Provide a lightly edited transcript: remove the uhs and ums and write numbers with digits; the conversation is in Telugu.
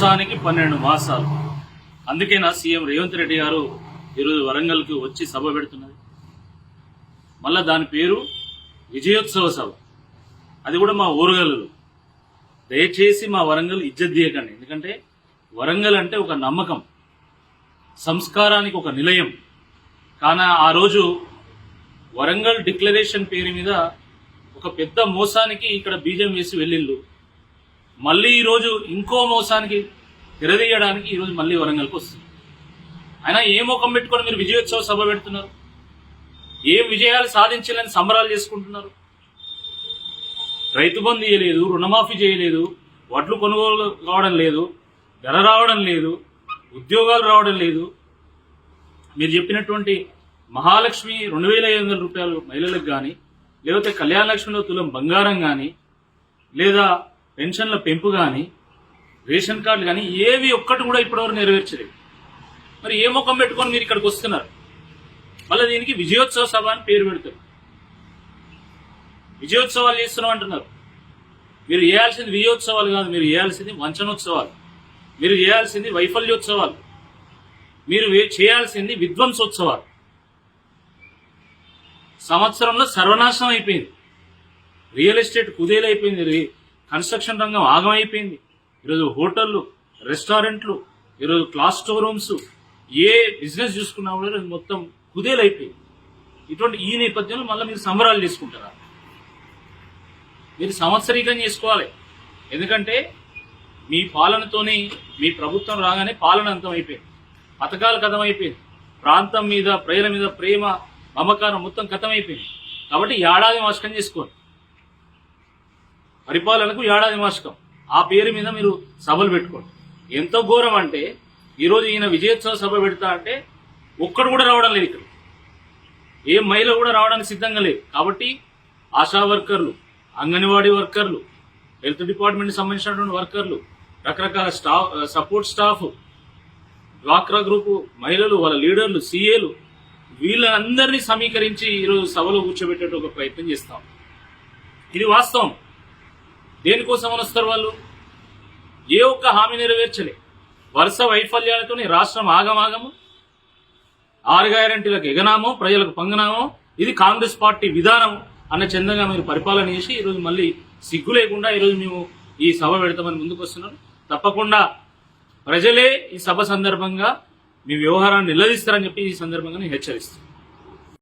మోసానికి 12 మాసాలు. అందుకేనా సీఎం రేవంత్ రెడ్డి గారు ఈరోజు వరంగల్కి వచ్చి సభ పెడుతున్నది. మళ్ళా దాని పేరు విజయోత్సవ సభ, అది కూడా మా ఊరుగల్లులో. దయచేసి మా వరంగల్ ఇజ్జత్ తీయకండి. ఎందుకంటే వరంగల్ అంటే ఒక నమ్మకం, సంస్కారానికి ఒక నిలయం. కానీ ఆ రోజు వరంగల్ డిక్లరేషన్ పేరు మీద ఒక పెద్ద మోసానికి ఇక్కడ బీజం వేసి వెళ్ళిళ్ళు. మళ్ళీ ఈరోజు ఇంకో మోసానికి తెరదీయడానికి ఈరోజు మళ్ళీ వరంగల్కి వస్తుంది. అయినా ఏ ముఖం పెట్టుకొని మీరు విజయోత్సవ సభ పెడుతున్నారు? ఏం విజయాలు సాధించాలని సంబరాలు చేసుకుంటున్నారు? రైతు బంధు చేయలేదు, రుణమాఫీ చేయలేదు, వడ్లు కొనుగోలు కావడం లేదు, ధర రావడం లేదు, ఉద్యోగాలు రావడం లేదు. మీరు చెప్పినటువంటి మహాలక్ష్మి 2500 రూపాయలు మహిళలకు కానీ, లేకపోతే కళ్యాణ లక్ష్మిలో తులం బంగారం కానీ, లేదా పెన్షన్ల పెంపు కానీ, రేషన్ కార్డులు కానీ ఏవి ఒక్కటి కూడా ఇప్పటివరకు నెరవేర్చలేదు. మరి ఏ ముఖం పెట్టుకొని మీరు ఇక్కడికి వస్తున్నారు? మళ్ళీ దీనికి విజయోత్సవ సభ అని పేరు పెడతారు. విజయోత్సవాలు చేస్తున్నాం అంటున్నారు. మీరు చేయాల్సింది విజయోత్సవాలు కాదు, మీరు చేయాల్సింది వంచనోత్సవాలు, మీరు చేయాల్సింది వైఫల్యోత్సవాలు, మీరు చేయాల్సింది విధ్వంసోత్సవాలు. సంవత్సరంలో సర్వనాశనం అయిపోయింది. రియల్ ఎస్టేట్ కుదేలైపోయింది, కన్స్ట్రక్షన్ రంగం ఆగమైపోయింది. ఈరోజు హోటళ్లు, రెస్టారెంట్లు, ఈరోజు క్లాస్ స్టోర్ రూమ్స్, ఏ బిజినెస్ చూసుకున్నా కూడా మొత్తం కుదేలైపోయింది. ఈ నేపథ్యంలో మళ్ళీ మీరు సంబరాలు చేసుకుంటారా? మీరు సంవత్సరీకం చేసుకోవాలి. ఎందుకంటే మీ పాలనతోని, మీ ప్రభుత్వం రాగానే పాలన అంతమైపోయింది, పథకాలు కథమైపోయింది, ప్రాంతం మీద ప్రజల మీద ప్రేమ మమకారం మొత్తం కథమైపోయింది. కాబట్టి ఏడాది మాసకం చేసుకోండి. పరిపాలనకు ఏడాది మాసకం ఆ పేరు మీద మీరు సభలు పెట్టుకోండి. ఎంతో ఘోరం అంటే ఈరోజు ఈయన విజయోత్సవ సభ పెడతా అంటే ఒక్కడు కూడా రావడం లేదు. ఇక్కడ ఏ మహిళ కూడా రావడానికి సిద్ధంగా లేదు. కాబట్టి ఆశా వర్కర్లు, అంగన్వాడీ వర్కర్లు, హెల్త్ డిపార్ట్మెంట్కి సంబంధించినటువంటి వర్కర్లు, రకరకాల సపోర్ట్ స్టాఫ్, డ్వాక్రా గ్రూపు మహిళలు, వాళ్ళ లీడర్లు, సీఏలు, వీళ్ళందరినీ సమీకరించి ఈరోజు సభలో కూర్చోబెట్టే ఒక ప్రయత్నం చేస్తాం. ఇది వాస్తవం. దేనికోసం వస్తారు వాళ్ళు? ఏ ఒక్క హామీ నెరవేర్చలే. వరుస వైఫల్యాలతో రాష్ట్రం ఆగమాగము, 6 గ్యారెంటీలకు ఎగనామో, ప్రజలకు పంగనామో, ఇది కాంగ్రెస్ పార్టీ విధానం అన్న చందంగా మీరు పరిపాలన చేసి ఈరోజు మళ్ళీ సిగ్గు లేకుండా ఈరోజు మేము ఈ సభ పెడతామని ముందుకు వస్తున్నారు. తప్పకుండా ప్రజలే ఈ సభ సందర్భంగా మీ వ్యవహారాన్ని నిలదీస్తారని చెప్పి ఈ సందర్భంగా నేను హెచ్చరిస్తాను.